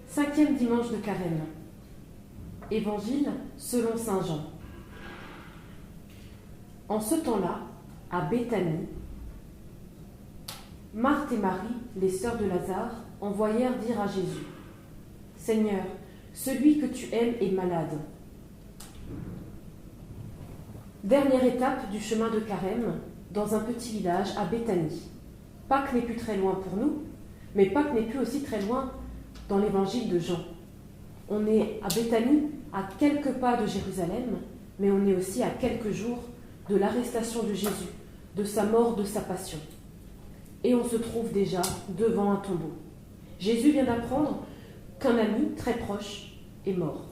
Cinquième dimanche de Carême. Évangile selon saint Jean. En ce temps-là, à Béthanie, Marthe et Marie, les sœurs de Lazare, envoyèrent dire à Jésus : « Seigneur, celui que tu aimes est malade. » Dernière étape du chemin de Carême, dans un petit village à Béthanie. Pâques n'est plus très loin pour nous, mais Pâques n'est plus aussi très loin dans l'évangile de Jean. On est à Béthanie, à quelques pas de Jérusalem, mais on est aussi à quelques jours de l'arrestation de Jésus, de sa mort, de sa passion. Et on se trouve déjà devant un tombeau. Jésus vient d'apprendre qu'un ami très proche est mort.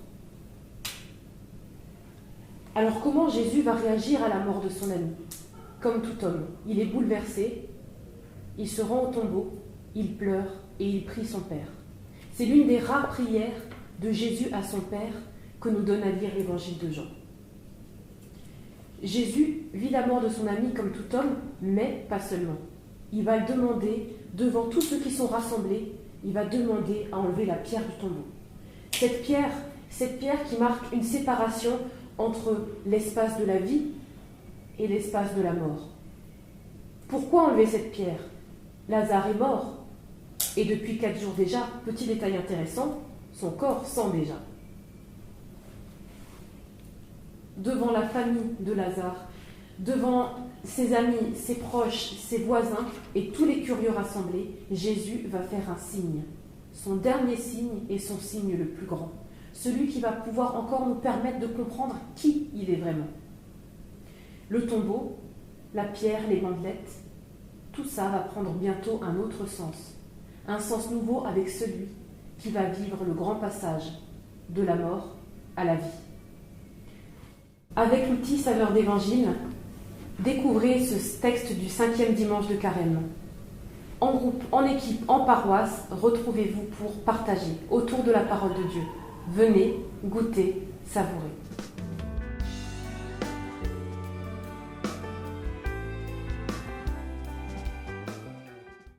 Alors comment Jésus va réagir à la mort de son ami ? Comme tout homme, il est bouleversé, il se rend au tombeau, il pleure et il prie son Père. C'est l'une des rares prières de Jésus à son Père que nous donne à lire l'évangile de Jean. Jésus vit la mort de son ami comme tout homme, mais pas seulement. Il va demander, devant tous ceux qui sont rassemblés, il va demander à enlever la pierre du tombeau. Cette pierre qui marque une séparation entre l'espace de la vie et l'espace de la mort. Pourquoi enlever cette pierre ? Lazare est mort, et depuis 4 jours déjà, petit détail intéressant, son corps sent déjà. Devant la famille de Lazare, devant ses amis, ses proches, ses voisins et tous les curieux rassemblés, Jésus va faire un signe. Son dernier signe est son signe le plus grand. Celui qui va pouvoir encore nous permettre de comprendre qui il est vraiment. Le tombeau, la pierre, les bandelettes, tout ça va prendre bientôt un autre sens. Un sens nouveau avec celui qui va vivre le grand passage de la mort à la vie. Avec l'outil Saveurs d'Évangile, découvrez ce texte du 5e dimanche de Carême. En groupe, en équipe, en paroisse, retrouvez-vous pour partager autour de la parole de Dieu. Venez, goûtez, savourez.